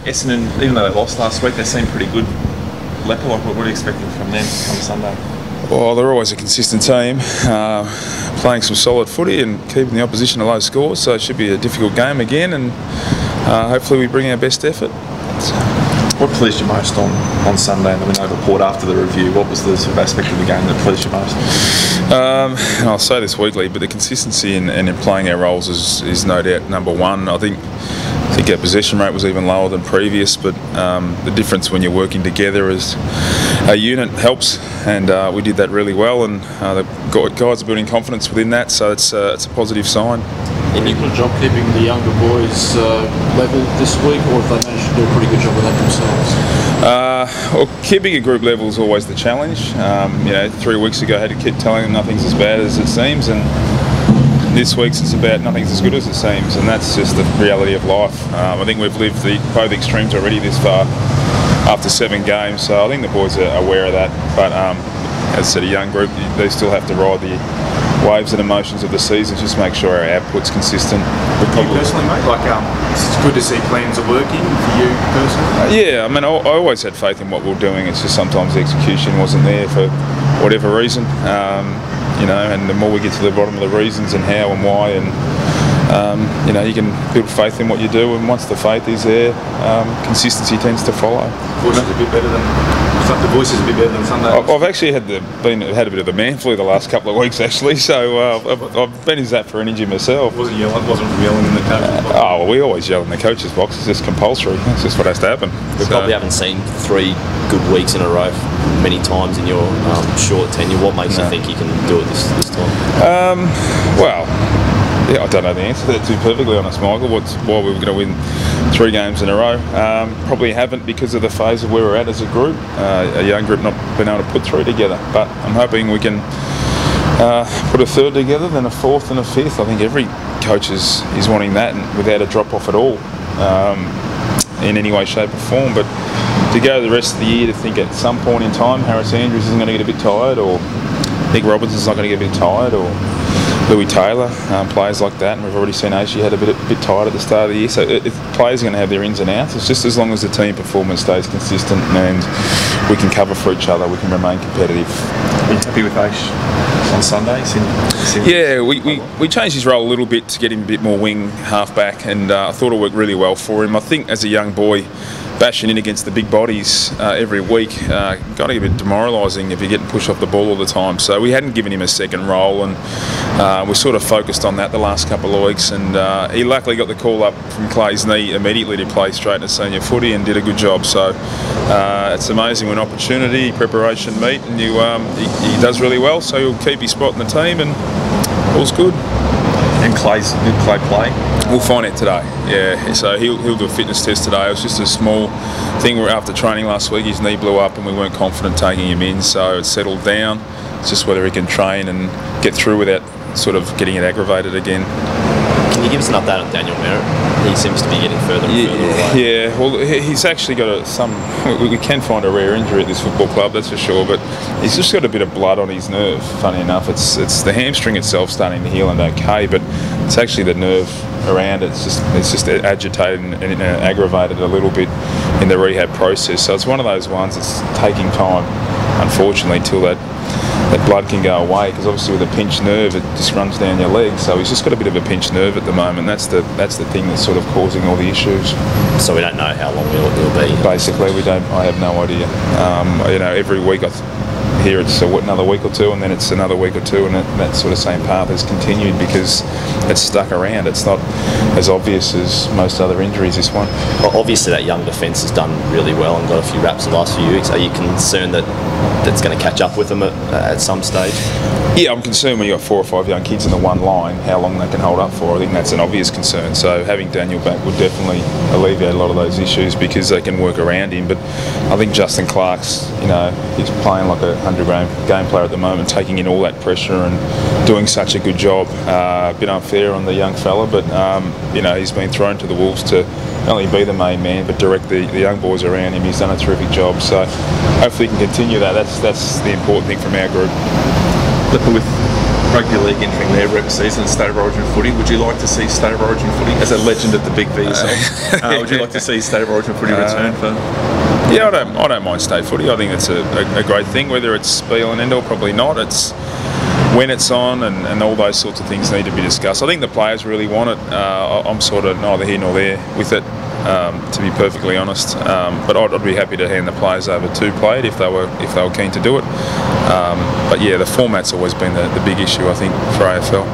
Essendon, even though they lost last week, they seem pretty good. Leppa, what are you expecting from them on Sunday? Well, they're always a consistent team, playing some solid footy and keeping the opposition to low scores, so it should be a difficult game again, and hopefully we bring our best effort. What pleased you most on Sunday? And we know the report after the review. What was the sort of aspect of the game that pleased you most? I'll say this weekly, but the consistency in playing our roles is no doubt number one. I think our possession rate was even lower than previous, but the difference when you're working together as a unit helps, and we did that really well, and the guys are building confidence within that, so it's a positive sign. Any good job keeping the younger boys level this week, or have they managed to do a pretty good job of that themselves? Well, keeping a group level is always the challenge. 3 weeks ago I had to keep telling them nothing's as bad as it seems, and this week's it's about nothing's as good as it seems, and that's just the reality of life. I think we've lived both extremes already this far after 7 games, so I think the boys are aware of that. But as I said, a young group, they still have to ride the waves and emotions of the season, just make sure our output's consistent. You personally, mate, it's good to see plans are working for you personally? Yeah, I mean, I always had faith in what we were doing. It's just sometimes the execution wasn't there for whatever reason. And the more we get to the bottom of the reasons and how and why, and you can build faith in what you do, and once the faith is there, consistency tends to follow. The voice is a bit better than Sunday. I've actually had a bit of the man flu the last couple of weeks, actually, so I've been zapped for energy myself. Wasn't from yelling in the coach's box? Oh, well, we always yell in the coach's box. It's just compulsory. It's just what has to happen. We probably haven't seen 3 good weeks in a row many times in your short tenure. What makes you think you can do it this time? I don't know the answer to that, to be perfectly honest, Michael. Why we were going to win 3 games in a row? Probably haven't, because of the phase of where we're at as a group. A young group not been able to put 3 together. But I'm hoping we can put a 3rd together, then a 4th and a 5th. I think every coach is wanting that, and without a drop off at all, in any way, shape or form. But to go the rest of the year to think at some point in time Harris Andrews isn't going to get a bit tired, or Nick Robinson's not going to get a bit tired, or Louis Taylor, players like that, and we've already seen Ashi had a bit tired at the start of the year, so players are going to have their ins and outs. It's just as long as the team performance stays consistent and we can cover for each other, we can remain competitive. Are you happy with Ash on Sunday? Yeah, we changed his role a little bit to get him a bit more wing half-back, and I thought it worked really well for him. I think as a young boy, bashing in against the big bodies every week got to be a bit demoralising if you're getting pushed off the ball all the time. So we hadn't given him a second role, and we sort of focused on that the last couple of weeks, and he luckily got the call up from Clay's knee immediately to play straight into senior footy and did a good job. So it's amazing when opportunity, preparation meet, and he does really well, so he'll keep his spot in the team, and all's good. And did Clay play? We'll find out today. Yeah, so he'll do a fitness test today. It was just a small thing where after training last week his knee blew up and we weren't confident taking him in, so it's settled down. It's just whether he can train and get through without sort of getting it aggravated again. Can you give us an update on Daniel Merritt? He seems to be getting further and further away. Yeah, well, he's actually got we can find a rare injury at this football club, that's for sure, but he's just got a bit of blood on his nerve, funny enough. It's the hamstring itself starting to heal and okay, but it's actually the nerve around it. It's just agitated and aggravated a little bit in the rehab process. So it's one of those ones that's taking time, unfortunately, till that blood can go away, because obviously with a pinched nerve it just runs down your leg, so he's just got a bit of a pinched nerve at the moment. That's the thing that's sort of causing all the issues. So we don't know how long it'll be? Basically we don't. I have no idea. Every week I hear it's another week or 2, and then it's another week or 2, and that sort of same path has continued because it's stuck around. It's not as obvious as most other injuries, this one. Well, obviously that young defence has done really well and got a few raps the last few weeks. Are you concerned that that's going to catch up with them at some stage? Yeah, I'm concerned when you've got 4 or 5 young kids in the one line, how long they can hold up for. I think that's an obvious concern. So having Daniel back would definitely alleviate a lot of those issues because they can work around him. But I think Justin Clark's, he's playing like a 100 game player at the moment, taking in all that pressure and doing such a good job. A bit unfair on the young fella, but he's been thrown to the wolves to not only be the main man but direct the young boys around him. He's done a terrific job, so hopefully he can continue that. That's the important thing from our group. Leppa, with Rugby league entering their rep season, State of Origin footy. Would you like to see State of Origin footy as a legend at the big V yourself? Would you like to see State of Origin footy return for? Yeah, I don't mind state footy. I think it's a great thing. Whether it's be all and end all, probably not. It's when it's on and all those sorts of things need to be discussed. I think the players really want it. I'm sort of neither here nor there with it, to be perfectly honest. But I'd be happy to hand the players over to play it if they were keen to do it. But yeah, the format's always been the big issue, I think, for AFL.